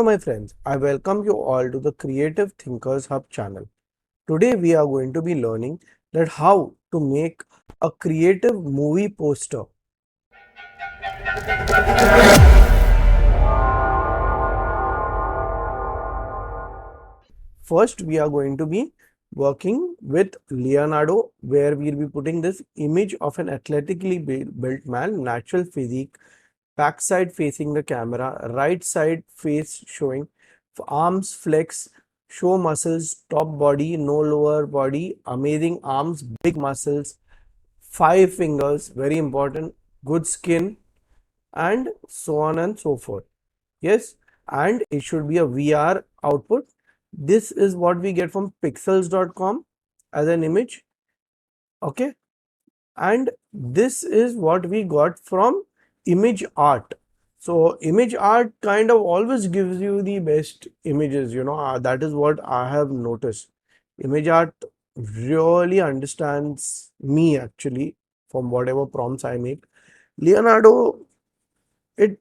Hello my friends, I welcome you all to the Creative Thinkers Hub channel. Today we are going to be learning that how to make a creative movie poster. First we are going to be working with Leonardo, where we'll be putting this image of an athletically built man, natural physique, backside facing the camera, right side face showing, arms flex, show muscles, top body, no lower body, amazing arms, big muscles, 5 fingers, very important, good skin, and so on and so forth. Yes, and it should be a VR output. This is what we get from pixels.com as an image. Okay, and this is what we got from image art. So image art kind of always gives you the best images, that is what I have noticed. Image art really understands me actually from whatever prompts I make. Leonardo, it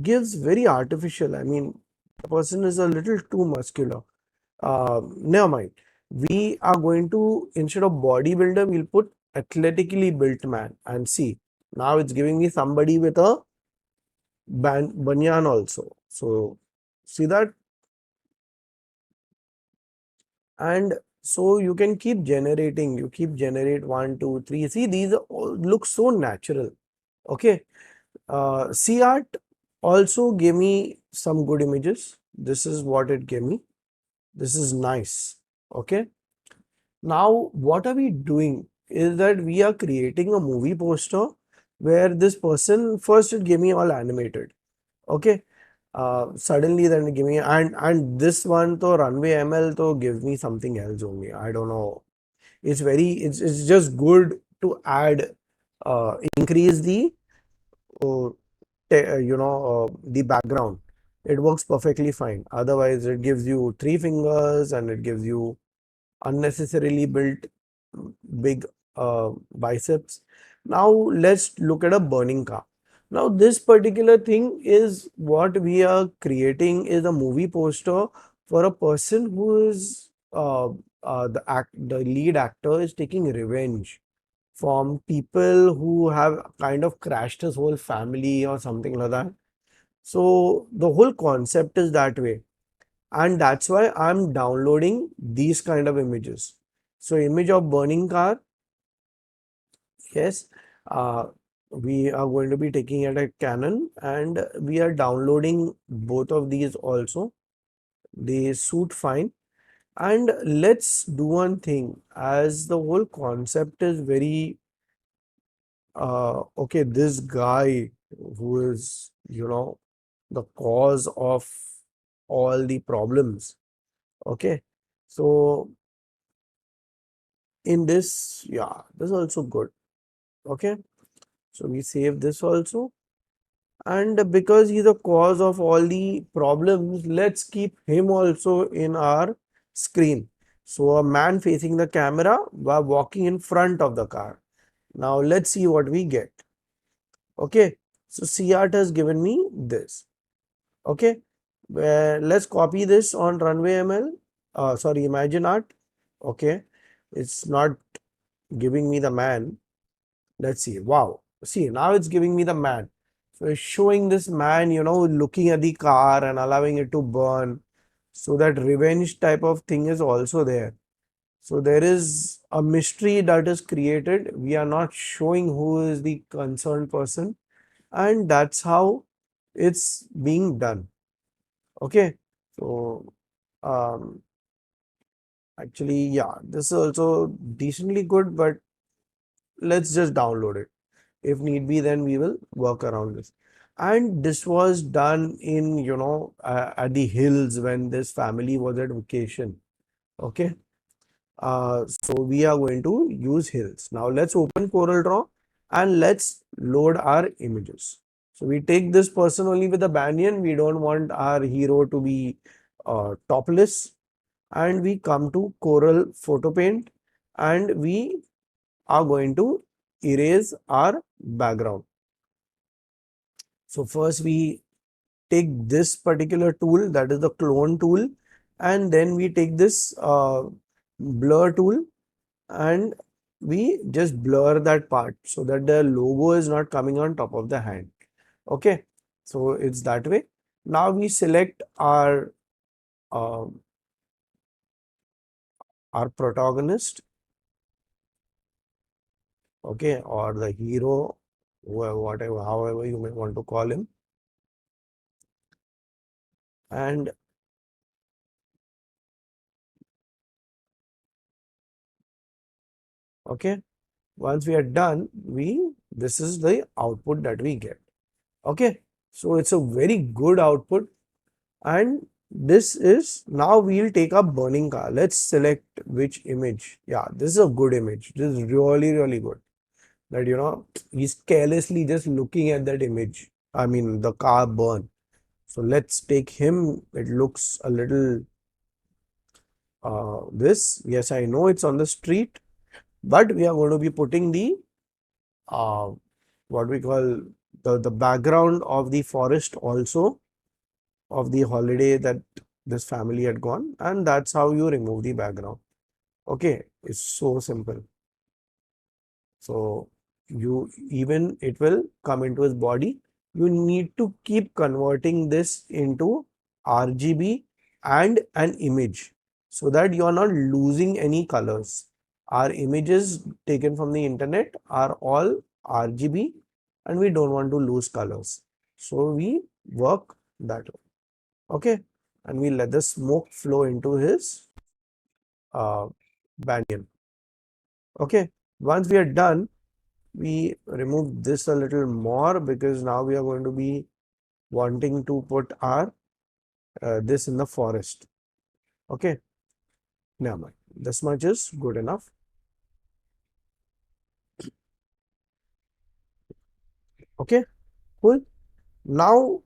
gives very artificial. I mean, the person is a little too muscular. Never mind. We are going to, instead of bodybuilder, we'll put athletically built man, and see, now it's giving me somebody with a banyan also. So see that, and so you can keep generating. You keep generate one, two, three. See, these all look so natural. Okay. C art also gave me some good images. This is what it gave me. This is nice. Okay. Now, what are we doing is that we are creating a movie poster where this person, first it gave me all animated. Okay. Suddenly then it gave me, and this one to runway ML to give me something else only. I don't know. It's just good to add, increase the, uh, the background. It works perfectly fine. Otherwise, it gives you 3 fingers and it gives you unnecessarily built big biceps. Now let's look at a burning car. Now this particular thing is what we are creating is a movie poster for a person who is the lead actor is taking revenge from people who have kind of crashed his whole family or something like that. So the whole concept is that way, and that's why I'm downloading these kind of images. So image of burning car, yes, uh, we are going to be taking it at Canon, and we are downloading both of these also. They suit fine. And let's do one thing, as the whole concept is very okay, this guy who is, the cause of all the problems. Okay, so in this, yeah, this is also good. Okay, so we save this also, and because he's the cause of all the problems, let's keep him also in our screen. So a man facing the camera while walking in front of the car. Now let's see what we get. Okay, so CArt has given me this. Okay, let's copy this on runway ML, sorry, imagine art. Okay, it's not giving me the man. Let's see. Wow. See, now it's giving me the man. So it's showing this man, looking at the car and allowing it to burn. So that revenge type of thing is also there. So there is a mystery that is created. We are not showing who is the concerned person, and that's how it's being done. Okay. So um actually, yeah, this is also decently good, but let's just download it. If need be, then we will work around this. And this was done in, at the hills when this family was at vacation. Okay. So we are going to use hills. Now let's open CorelDraw and let's load our images. So we take this person only with a banyan. We don't want our hero to be topless. And we come to Corel Photo Paint, and we are going to erase our background. So first we take this particular tool, that is the clone tool, and then we take this blur tool and we just blur that part so that the logo is not coming on top of the hand. Okay, so it's that way. Now we select uh, our protagonist, okay, or the hero, whatever, however you may want to call him, and okay, once we are done, this is the output that we get. Okay, so it's a very good output. And this is, now we'll take a burning car. Let's select which image. Yeah, this is a good image. This is really, really good. That, he's carelessly just looking at that image. I mean, the car burn. So let's take him. It looks a little, yes, I know it's on the street, but we are going to be putting the, uh, what we call the background of the forest also, of the holiday that this family had gone, and that's how you remove the background. Okay, it's so simple. So it will come into his body. You need to keep converting this into RGB and an image so that you are not losing any colors. Our images taken from the internet are all RGB and we don't want to lose colors. So we work that way. Okay, and we let the smoke flow into his uh, banyan. Okay, once we are done, we remove this a little more because now we are going to be wanting to put our this in the forest. Okay, never mind. This much is good enough. Okay, cool. Now,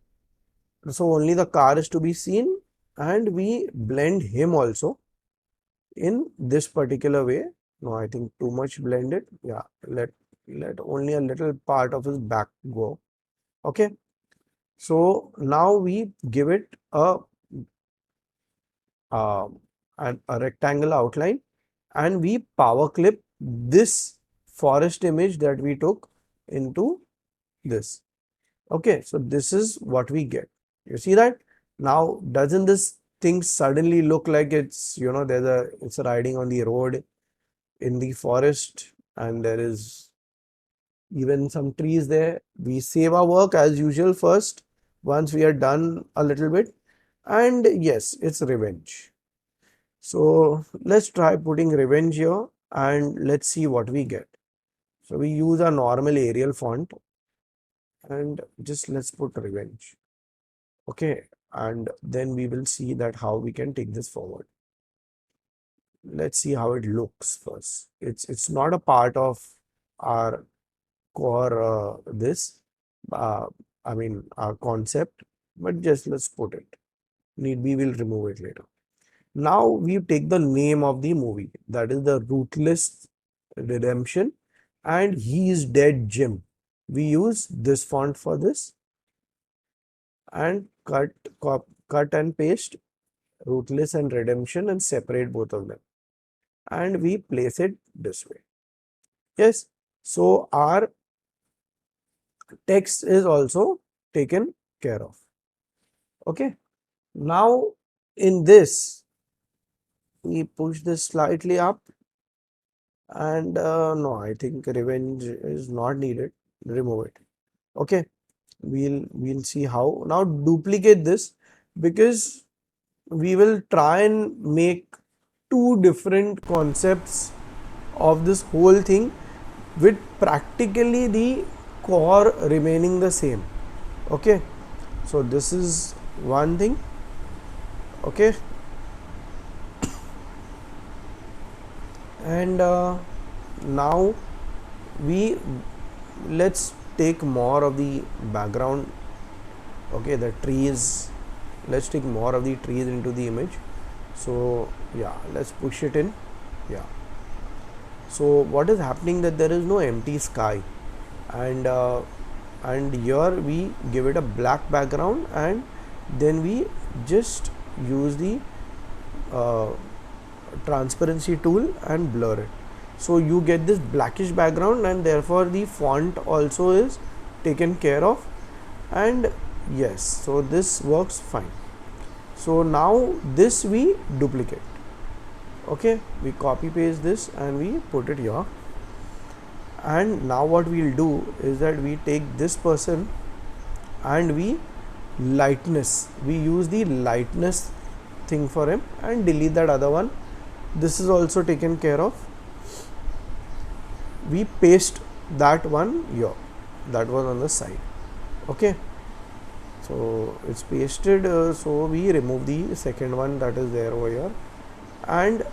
so only the car is to be seen, and we blend him also in this particular way. No, I think too much blended. Yeah, let only a little part of his back go. Okay, so now we give it uh, a rectangle outline and we power clip this forest image that we took into this. Okay, so this is what we get. You see that? Now, doesn't this thing suddenly look like it's riding on the road in the forest and there is even some trees there? We save our work as usual first once we are done a little bit, and yes, it's revenge. So let's try putting revenge here and let's see what we get. So we use a normal Arial font and just let's put revenge. Okay, and then we will see that how we can take this forward. Let's see how it looks first. It's not a part of our core this I mean our concept, but just let's put it. Need be, we'll remove it later. Now we take the name of the movie, that is the Ruthless Redemption and He is Dead Jim. We use this font for this and cut and paste Ruthless and Redemption and separate both of them. And we place it this way. Yes, so our text is also taken care of. Okay, now in this, we push this slightly up and no, I think revenge is not needed. Remove it. Okay, we'll see how. Now duplicate this because we will try and make two different concepts of this whole thing with practically the core remaining the same. Okay, so this is one thing. Okay, and now we let's take more of the background. Okay, the trees, let's take more of the trees into the image. So yeah, let's push it in. Yeah, so what is happening that there is no empty sky, and and here we give it a black background, and then we just use the transparency tool and blur it. So you get this blackish background, and therefore the font also is taken care of. And yes, so this works fine. So now this we duplicate. Okay, we copy paste this and we put it here. And now what we'll do is that we take this person and we use the lightness thing for him and delete that other one. This is also taken care of. We paste that one here, that was on the side. Okay, so it's pasted, so we remove the second one that is there over here, and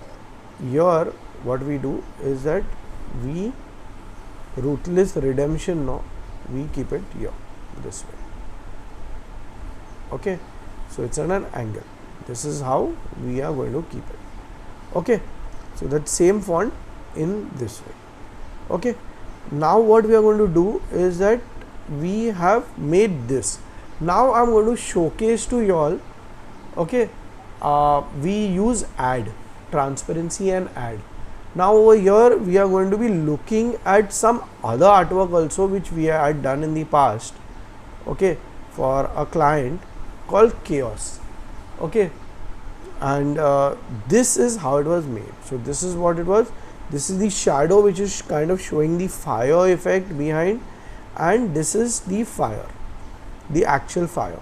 here what we do is that we ruthless redemption, now we keep it here this way. Okay, so it's on an angle. This is how we are going to keep it. Okay, so that same font in this way. Okay, now what we are going to do is that we have made this. Now I'm going to showcase to you all. Okay, we use add, transparency and add. Now over here we are going to be looking at some other artwork also which we had done in the past, okay, for a client called Chaos. Okay, and this is how it was made. So this is what it was. This is the shadow which is kind of showing the fire effect behind, and this is the fire, the actual fire.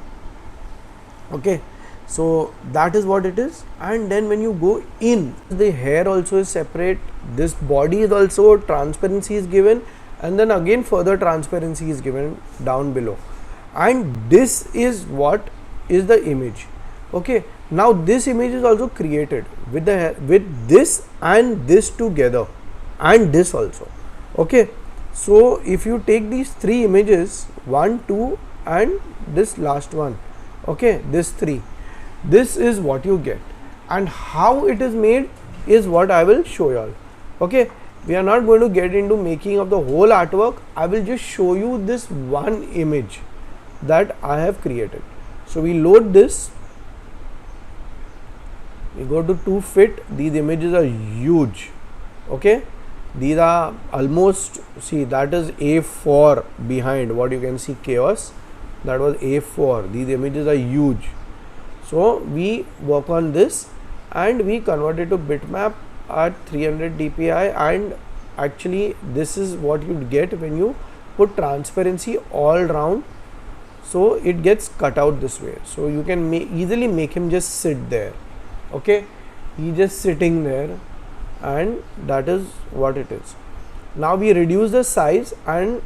Okay, so that is what it is. And then when you go in, the hair also is separate, this body is also transparency is given, and then again further transparency is given down below, and this is what is the image. Okay, now this image is also created with the with this and this together, and this also. Okay, so if you take these three images, 1, 2 and this last one, okay, this 3, this is what you get, and how it is made is what I will show you all. Okay, we are not going to get into making of the whole artwork. I will just show you this one image that I have created. So we load this, we go to 2fit. These images are huge. Okay, these are almost, see, that is A4 behind what you can see Chaos, that was A4. These images are huge. So we work on this and we convert it to bitmap at 300 dpi, and actually this is what you get when you put transparency all round. So it gets cut out this way, so you can easily make him just sit there. Okay, he just sitting there, and that is what it is. Now we reduce the size and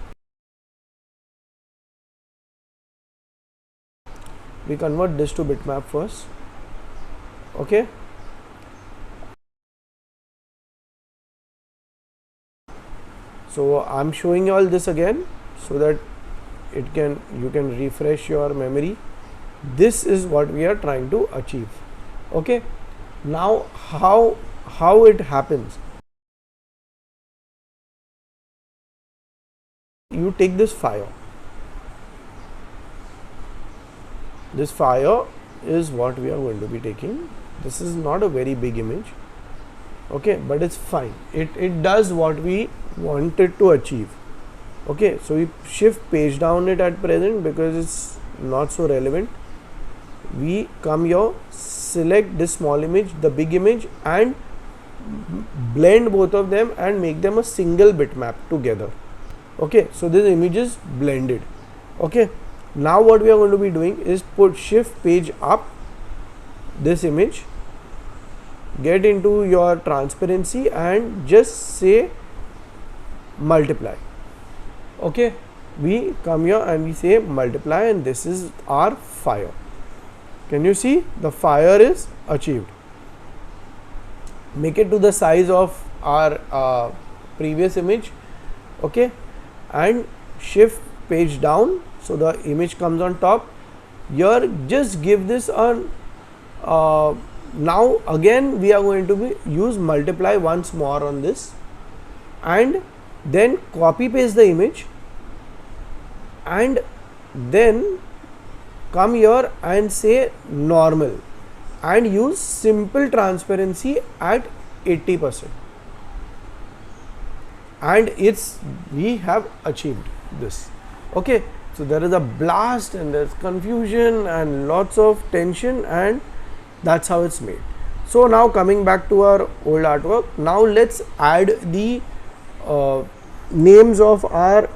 we convert this to bitmap first. Okay, so I'm showing you all this again so that you can refresh your memory. This is what we are trying to achieve. Okay, now how it happens, you take this fire. This fire is what we are going to be taking. This is not a very big image, okay, but it's fine. It does what we wanted to achieve. Okay, so we shift page down it at present because it's not so relevant. We come here, select this small image, the big image, and blend both of them and make them a single bitmap together. Okay, so this image is blended. Okay, now what we are going to be doing is put shift page up this image, get into your transparency and just say multiply. Okay, we come here and we say multiply, and this is our fire. Can you see the fire is achieved? Make it to the size of our previous image. Okay, and shift page down so the image comes on top. Here just give this on now again we are going to be use multiply once more on this, and then copy paste the image and then come here and say normal and use simple transparency at 80%, and we have achieved this. Okay, so there is a blast and there's confusion and lots of tension, and that's how it's made. So now coming back to our old artwork, now let's add the names of our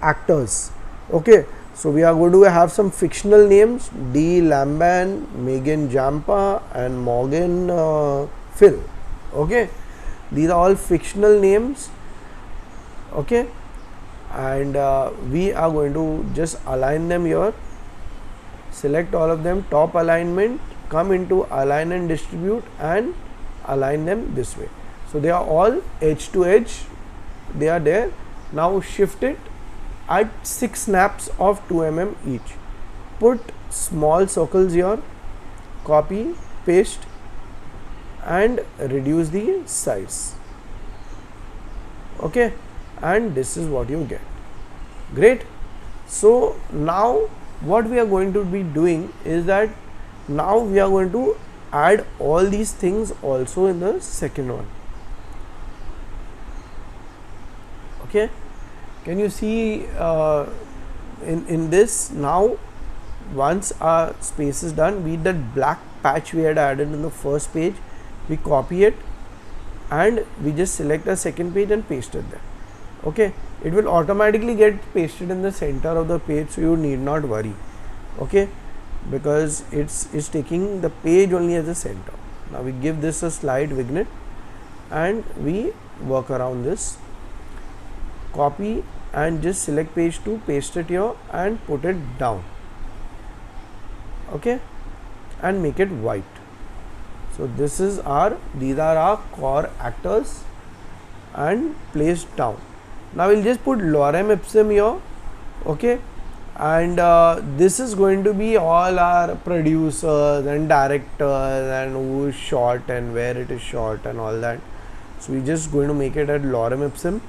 actors. Okay, so we are going to have some fictional names: D. Lamban, Megan Jampa, and Morgan Phil. Okay, these are all fictional names. Okay, and we are going to just align them here. Select all of them, top alignment, come into align and distribute and align them this way. So they are all edge to edge, they are there. Now shift it at 6 snaps of 2 mm each. Put small circles here, copy, paste and reduce the size. Okay, and this is what you get. Great. So now what we are going to be doing is that now we are going to add all these things also in the second one. Okay, can you see in this now, once our space is done, with that black patch we had added in the first page, we copy it and we just select a second page and paste it there. Okay, it will automatically get pasted in the center of the page, so you need not worry. Okay, because it's taking the page only as a center. Now we give this a slide vignette and we work around this. Copy and just select page 2, paste it here and put it down. Okay, and make it white. So this is these are our core actors and placed down. Now we'll just put lorem ipsum here. Okay, and this is going to be all our producers and directors and who is shot and where it is shot and all that. So we're just going to make it at lorem ipsum.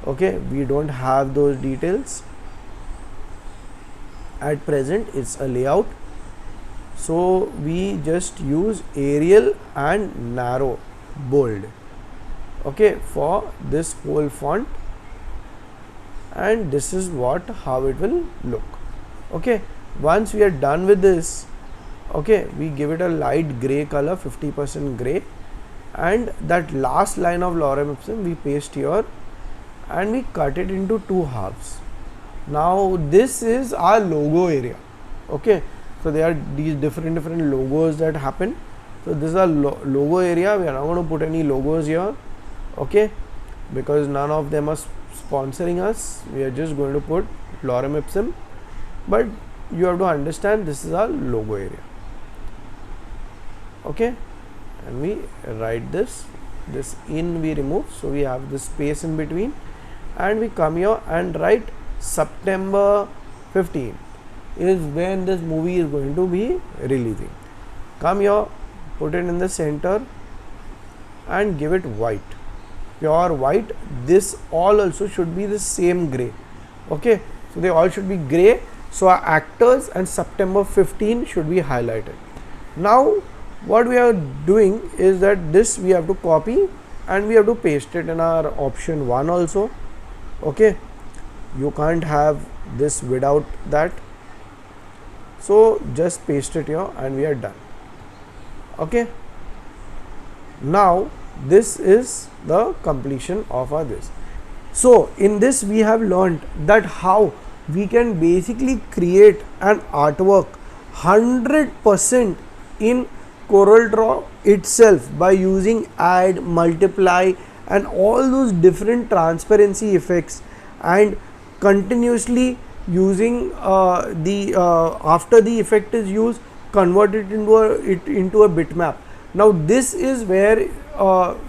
Okay, we don't have those details at present, it's a layout, so we just use Arial and narrow bold, okay, for this whole font, and this is how it will look. Okay, once we are done with this, okay, we give it a light gray color, 50% gray, and that last line of lorem ipsum we paste here and we cut it into 2 halves. Now this is our logo area. Okay, so there are these different logos that happen. So this is our logo area. We are not going to put any logos here, okay, because none of them are sponsoring us. We are just going to put lorem ipsum, but you have to understand this is our logo area. Okay, and we write this in we remove, so we have this space in between, and we come here and write September 15 is when this movie is going to be releasing. Come here, put it in the center and give it white, pure white. This all also should be the same gray. Okay, so they all should be gray, so our actors and September 15 should be highlighted. Now what we are doing is that this we have to copy and we have to paste it in our option 1 also. Okay, you can't have this without that, so just paste it here and we are done. Okay, now this is the completion of our this. So in this we have learned that how we can basically create an artwork 100% in CorelDraw itself by using add, multiply and all those different transparency effects, and continuously using after the effect is used, convert it into a bitmap. Now this is where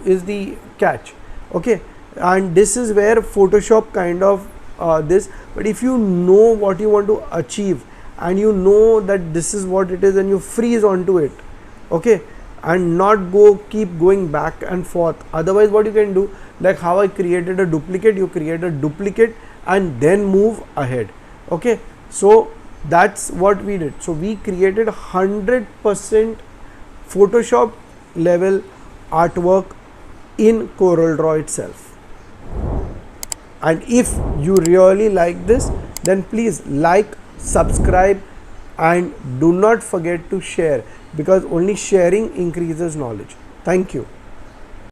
is the catch. Okay, and this is where Photoshop kind of this, but if you know what you want to achieve and you know that this is what it is and you freeze onto it, okay, and not keep going back and forth. Otherwise what you can do, like how I created a duplicate, you create a duplicate and then move ahead. Okay, so that's what we did. So we created 100% Photoshop level artwork in CorelDraw itself. And if you really like this, then please like, subscribe, and do not forget to share, because only sharing increases knowledge. Thank you.